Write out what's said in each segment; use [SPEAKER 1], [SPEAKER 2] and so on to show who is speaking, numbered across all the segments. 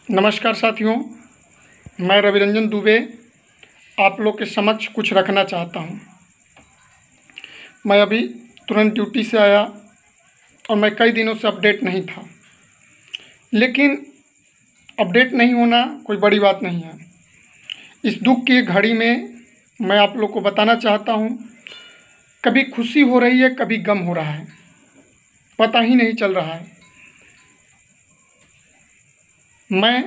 [SPEAKER 1] नमस्कार साथियों, मैं रविरंजन दुबे आप लोग के समक्ष कुछ रखना चाहता हूं। मैं अभी तुरंत ड्यूटी से आया और मैं कई दिनों से अपडेट नहीं था, लेकिन अपडेट नहीं होना कोई बड़ी बात नहीं है। इस दुख की घड़ी में मैं आप लोग को बताना चाहता हूं, कभी खुशी हो रही है, कभी गम हो रहा है, पता ही नहीं चल रहा है। मैं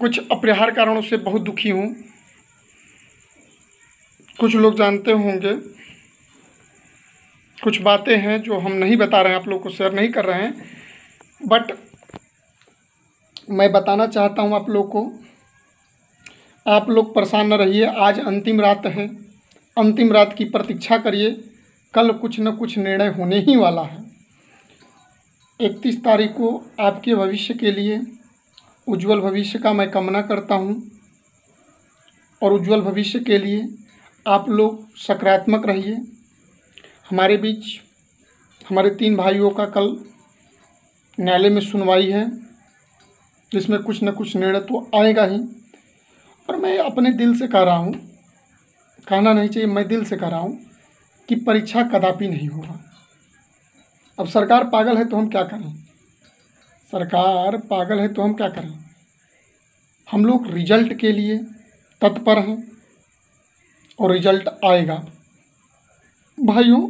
[SPEAKER 1] कुछ अपरिहार्य कारणों से बहुत दुखी हूँ। कुछ लोग जानते होंगे, कुछ बातें हैं जो हम नहीं बता रहे हैं, आप लोग को शेयर नहीं कर रहे हैं, बट मैं बताना चाहता हूँ आप लोग को। आप लोग परेशान न रहिए। आज अंतिम रात है, अंतिम रात की प्रतीक्षा करिए। कल कुछ न कुछ निर्णय होने ही वाला है। 31 तारीख को आपके भविष्य के लिए, उज्जवल भविष्य का मैं कामना करता हूं, और उज्जवल भविष्य के लिए आप लोग सकारात्मक रहिए। हमारे बीच हमारे 3 भाइयों का कल न्यायालय में सुनवाई है, जिसमें कुछ न कुछ निर्णय तो आएगा ही। और मैं अपने दिल से कह रहा हूं, कहना नहीं चाहिए, मैं दिल से कह रहा हूं कि परीक्षा कदापि नहीं होगा। अब सरकार पागल है तो हम क्या करें? सरकार पागल है तो हम क्या करें? हम लोग रिजल्ट के लिए तत्पर हैं और रिजल्ट आएगा। भाइयों,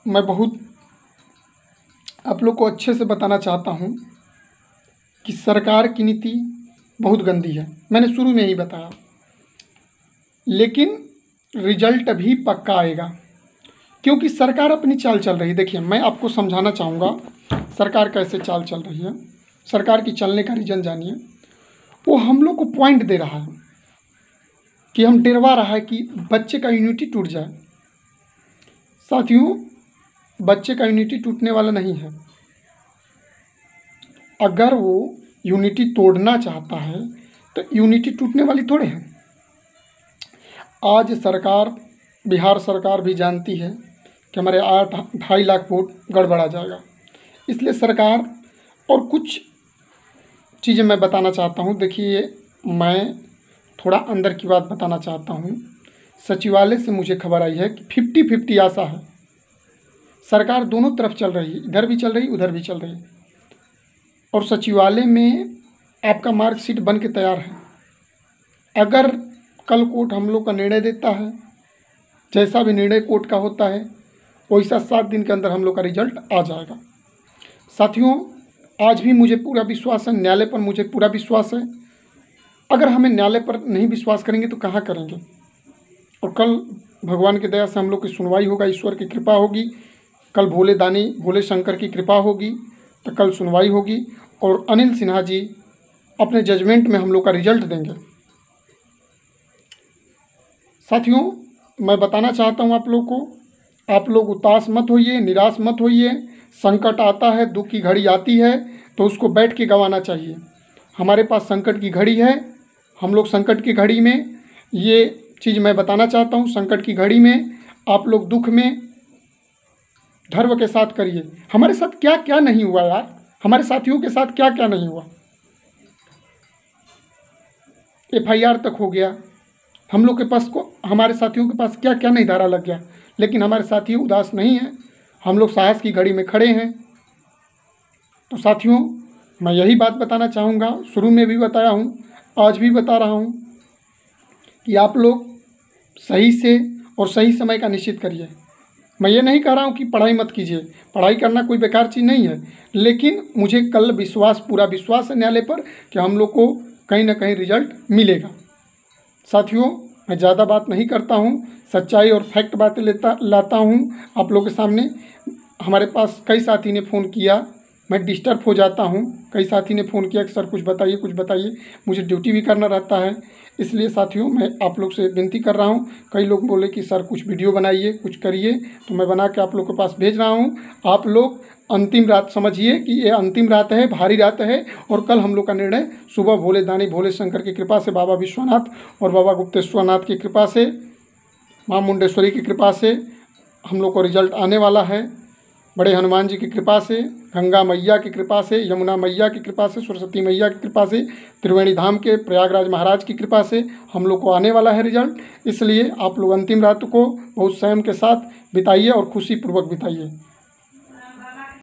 [SPEAKER 1] मैं बहुत आप लोग को अच्छे से बताना चाहता हूं कि सरकार की नीति बहुत गंदी है। मैंने शुरू में ही बताया, लेकिन रिजल्ट भी पक्का आएगा, क्योंकि सरकार अपनी चाल चल रही है। देखिए, मैं आपको समझाना चाहूँगा सरकार कैसे चाल चल रही है। सरकार की चलने का रीज़न जानिए। वो हम लोग को पॉइंट दे रहा है कि हम डरवा रहा है कि बच्चे का यूनिटी टूट जाए। साथियों, बच्चे का यूनिटी टूटने वाला नहीं है। अगर वो यूनिटी तोड़ना चाहता है तो यूनिटी टूटने वाली थोड़े है। आज सरकार, बिहार सरकार भी जानती है कि हमारे 2.5 लाख वोट गड़बड़ा जाएगा। इसलिए सरकार, और कुछ चीज़ें मैं बताना चाहता हूँ। देखिए, मैं थोड़ा अंदर की बात बताना चाहता हूँ। सचिवालय से मुझे खबर आई है कि 50-50 आशा है। सरकार दोनों तरफ चल रही है, इधर भी चल रही, उधर भी चल रही। और सचिवालय में आपका मार्कशीट बन के तैयार है। अगर कल कोर्ट हम लोग का निर्णय देता है, जैसा भी निर्णय कोर्ट का होता है, वैसा 7 दिन के अंदर हम लोग का रिजल्ट आ जाएगा। साथियों, आज भी मुझे पूरा विश्वास है, न्यायालय पर मुझे पूरा विश्वास है। अगर हमें न्यायालय पर नहीं विश्वास करेंगे तो कहाँ करेंगे? और कल भगवान की दया से हम लोग की सुनवाई होगा, ईश्वर की कृपा होगी। कल भोले दानी, भोले शंकर की कृपा होगी तो कल सुनवाई होगी, और अनिल सिन्हा जी अपने जजमेंट में हम लोग का रिजल्ट देंगे। साथियों, मैं बताना चाहता हूँ आप लोग को, आप लोग उदास मत होइए, निराश मत होइए। संकट आता है, दुख की घड़ी आती है तो उसको बैठ के गंवाना चाहिए। हमारे पास संकट की घड़ी है। हम लोग संकट की घड़ी में, ये चीज़ मैं बताना चाहता हूँ, संकट की घड़ी में आप लोग दुख में धैर्य के साथ करिए। हमारे साथ क्या क्या नहीं हुआ यार, हमारे साथियों के साथ क्या क्या नहीं हुआ। FIR तक हो गया हम लोग के पास, हमारे साथियों के पास क्या क्या नहीं धारा लग गया, लेकिन हमारे साथी उदास नहीं हैं। हम लोग साहस की घड़ी में खड़े हैं। तो साथियों, मैं यही बात बताना चाहूँगा, शुरू में भी बताया हूँ, आज भी बता रहा हूँ कि आप लोग सही से और सही समय का निश्चित करिए। मैं ये नहीं कह रहा हूँ कि पढ़ाई मत कीजिए, पढ़ाई करना कोई बेकार चीज़ नहीं है, लेकिन मुझे कल विश्वास, पूरा विश्वास है न्यायालय पर कि हम लोग को कहीं ना कहीं रिजल्ट मिलेगा। साथियों, मैं ज़्यादा बात नहीं करता हूँ, सच्चाई और फैक्ट बातें लाता हूँ आप लोगों के सामने। हमारे पास कई साथी ने फ़ोन किया, मैं डिस्टर्ब हो जाता हूँ। कई साथी ने फ़ोन किया कि सर कुछ बताइए, कुछ बताइए। मुझे ड्यूटी भी करना रहता है, इसलिए साथियों मैं आप लोग से विनती कर रहा हूँ। कई लोग बोले कि सर कुछ वीडियो बनाइए, कुछ करिए, तो मैं बना के आप लोग के पास भेज रहा हूँ। आप लोग अंतिम रात समझिए कि ये अंतिम रात है, भारी रात है, और कल हम लोग का निर्णय सुबह भोले दानी, भोले शंकर की कृपा से, बाबा विश्वनाथ और बाबा गुप्तेश्वर नाथ की कृपा से, माँ मुंडेश्वरी की कृपा से हम लोग को रिजल्ट आने वाला है। बड़े हनुमान जी की कृपा से, गंगा मैया की कृपा से, यमुना मैया की कृपा से, सरस्वती मैया की कृपा से, त्रिवेणी धाम के प्रयागराज महाराज की कृपा से हम लोग को आने वाला है रिजल्ट। इसलिए आप लोग अंतिम रात को बहुत संयम के साथ बिताइए और खुशीपूर्वक बिताइए।